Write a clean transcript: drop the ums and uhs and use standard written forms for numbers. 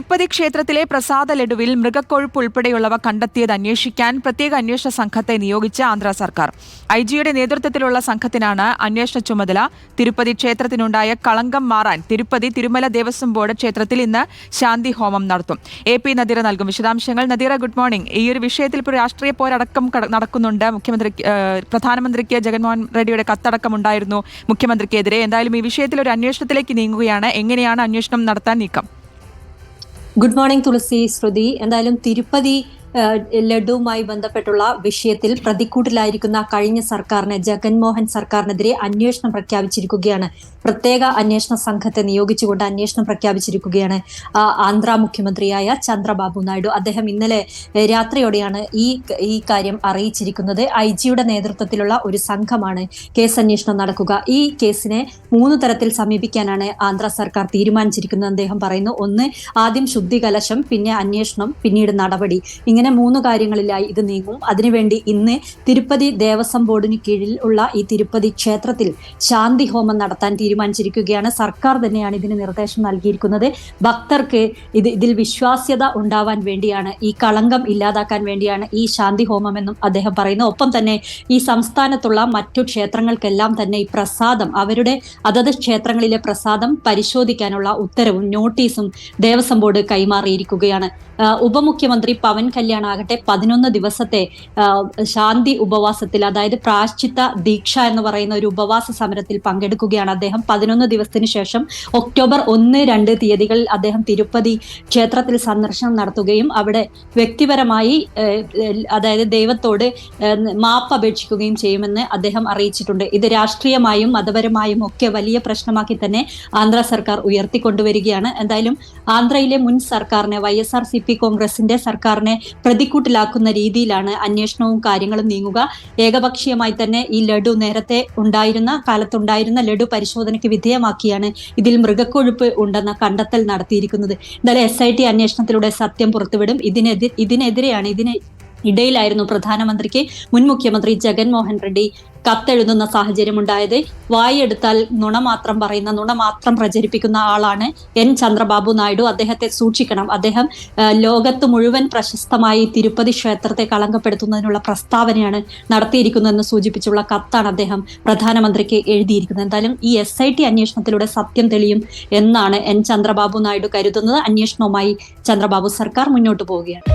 തിരുപ്പതി ക്ഷേത്രത്തിലെ പ്രസാദ ലഡുവിൽ മൃഗക്കൊഴുപ്പ് ഉൾപ്പെടെയുള്ളവ കണ്ടെത്തിയത് അന്വേഷിക്കാൻ പ്രത്യേക അന്വേഷണ സംഘത്തെ നിയോഗിച്ച് ആന്ധ്ര സർക്കാർ. ഐജിയുടെ നേതൃത്വത്തിലുള്ള സംഘത്തിനാണ് അന്വേഷണ ചുമതല. തിരുപ്പതി ക്ഷേത്രത്തിനുണ്ടായ കളങ്കം മാറാൻ തിരുപ്പതി തിരുമല ദേവസ്വം ബോർഡ് ക്ഷേത്രത്തിൽ ഇന്ന് ശാന്തി ഹോമം നടത്തും. AP നദീറ നൽകും വിശദാംശങ്ങൾ. Nadeera, good morning. ഈ ഒരു വിഷയത്തിൽ ഇപ്പോൾ രാഷ്ട്രീയ പോരടക്കം നടക്കുന്നുണ്ട്. പ്രധാനമന്ത്രിക്ക് ജഗൻമോഹൻ റെഡ്ഡിയുടെ കത്തടക്കം ഉണ്ടായിരുന്നു മുഖ്യമന്ത്രിക്കെതിരെ. എന്തായാലും ഈ വിഷയത്തിൽ ഒരു അന്വേഷണത്തിലേക്ക് നീങ്ങുകയാണ്. എങ്ങനെയാണ് അന്വേഷണം നടത്താൻ നീക്കം? ഗുഡ് മോർണിംഗ് തുളസി, ശ്രുതി. എന്തായാലും തിരുപ്പതി ലഡുവുമായി ബന്ധപ്പെട്ടുള്ള വിഷയത്തിൽ പ്രതിക്കൂട്ടിലായിരിക്കുന്ന കഴിഞ്ഞ സർക്കാരിന്, ജഗൻമോഹൻ സർക്കാരിനെതിരെ അന്വേഷണം പ്രഖ്യാപിച്ചിരിക്കുകയാണ്. പ്രത്യേക അന്വേഷണ സംഘത്തെ നിയോഗിച്ചുകൊണ്ട് അന്വേഷണം പ്രഖ്യാപിച്ചിരിക്കുകയാണ് ആന്ധ്ര മുഖ്യമന്ത്രിയായ ചന്ദ്രബാബു നായിഡു. അദ്ദേഹം ഇന്നലെ രാത്രിയോടെയാണ് ഈ കാര്യം അറിയിച്ചിരിക്കുന്നത്. ഐജിയുടെ നേതൃത്വത്തിലുള്ള ഒരു സംഘമാണ് കേസ് അന്വേഷണം നടക്കുക. ഈ കേസിനെ 3 തരത്തിൽ സമീപിക്കാനാണ് ആന്ധ്ര സർക്കാർ തീരുമാനിച്ചിരിക്കുന്നത്. അദ്ദേഹം പറയുന്നു, ഒന്ന്, ആദ്യം ശുദ്ധികലശം, പിന്നെ അന്വേഷണം, പിന്നീട് നടപടി. ഇങ്ങനെ 3 കാര്യങ്ങളിലായി ഇത് നീങ്ങും. അതിനുവേണ്ടി ഇന്ന് തിരുപ്പതി ദേവസ്വം ബോർഡിന് കീഴിൽ ഉള്ള ഈ തിരുപ്പതി ക്ഷേത്രത്തിൽ ശാന്തി ഹോമം നടത്താൻ തീരുമാനിച്ചിരിക്കുകയാണ്. സർക്കാർ തന്നെയാണ് ഇതിന് നിർദ്ദേശം നൽകിയിരിക്കുന്നത്. ഭക്തർക്ക് ഇതിൽ വിശ്വാസ്യത ഉണ്ടാവാൻ വേണ്ടിയാണ്, ഈ കളങ്കം ഇല്ലാതാക്കാൻ വേണ്ടിയാണ് ഈ ശാന്തി ഹോമം എന്നും അദ്ദേഹം പറയുന്നു. ഒപ്പം തന്നെ ഈ സംസ്ഥാനത്തുള്ള മറ്റു ക്ഷേത്രങ്ങൾക്കെല്ലാം തന്നെ ഈ പ്രസാദം, അവരുടെ അതത് ക്ഷേത്രങ്ങളിലെ പ്രസാദം പരിശോധിക്കാനുള്ള ഉത്തരവും നോട്ടീസും ദേവസ്വം ബോർഡ് കൈമാറിയിരിക്കുകയാണ്. ഉപമുഖ്യമന്ത്രി പവൻ കല്യാൺ ആകട്ടെ 11 ദിവസത്തെ ശാന്തി ഉപവാസത്തിൽ, അതായത് പ്രായശ്ചിത്ത ദീക്ഷ എന്ന് പറയുന്ന ഒരു ഉപവാസ സമരത്തിൽ പങ്കെടുക്കുകയാണ്. അദ്ദേഹം 11 ദിവസത്തിന് ശേഷം ഒക്ടോബർ 1, 2 തീയതികളിൽ അദ്ദേഹം തിരുപ്പതി ക്ഷേത്രത്തിൽ സന്ദർശനം നടത്തുകയും അവിടെ വ്യക്തിപരമായി, അതായത് ദൈവത്തോട് മാപ്പ് അപേക്ഷിക്കുകയും ചെയ്യുമെന്ന് അദ്ദേഹം അറിയിച്ചിട്ടുണ്ട്. ഇത് രാഷ്ട്രീയമായും മതപരമായും ഒക്കെ വലിയ പ്രശ്നമാക്കി തന്നെ ആന്ധ്ര സർക്കാർ ഉയർത്തിക്കൊണ്ടുവരികയാണ്. എന്തായാലും ആന്ധ്രയിലെ മുൻ സർക്കാരിനെ, YSRCP കോൺഗ്രസിന്റെ സർക്കാരിനെ പ്രതിക്കൂട്ടിലാക്കുന്ന രീതിയിലാണ് അന്വേഷണവും കാര്യങ്ങളും നീങ്ങുക. ഏകപക്ഷീയമായി തന്നെ ഈ ലഡു, നേരത്തെ കാലത്തുണ്ടായിരുന്ന ലഡു പരിശോധനയ്ക്ക് വിധേയമാക്കിയാണ് ഇതിൽ മൃഗക്കൊഴുപ്പ് ഉണ്ടെന്ന കണ്ടെത്തൽ നടത്തിയിരിക്കുന്നത്. എന്തായാലും SIT അന്വേഷണത്തിലൂടെ സത്യം പുറത്തുവിടും. ഇതിനിടയിലായിരുന്നു പ്രധാനമന്ത്രിക്ക് മുൻ മുഖ്യമന്ത്രി ജഗൻമോഹൻ റെഡ്ഡി കത്തെഴുതുന്ന സാഹചര്യം ഉണ്ടായത്. വായെടുത്താൽ നുണ മാത്രം പറയുന്ന, നുണ മാത്രം പ്രചരിപ്പിക്കുന്ന ആളാണ് ചന്ദ്രബാബു നായിഡു. അദ്ദേഹത്തെ സൂക്ഷിക്കണം. അദ്ദേഹം ലോകത്ത് മുഴുവൻ പ്രശസ്തമായി തിരുപ്പതി ക്ഷേത്രത്തെ കളങ്കപ്പെടുത്തുന്നതിനുള്ള പ്രസ്താവനയാണ് നടത്തിയിരിക്കുന്നതെന്ന് സൂചിപ്പിച്ചുള്ള കത്താണ് അദ്ദേഹം പ്രധാനമന്ത്രിക്ക് എഴുതിയിരിക്കുന്നത്. എന്തായാലും ഈ SIT അന്വേഷണത്തിലൂടെ സത്യം തെളിയും എന്നാണ് ചന്ദ്രബാബു നായിഡു കരുതുന്നത്. അന്വേഷണവുമായി ചന്ദ്രബാബു സർക്കാർ മുന്നോട്ട് പോവുകയാണ്.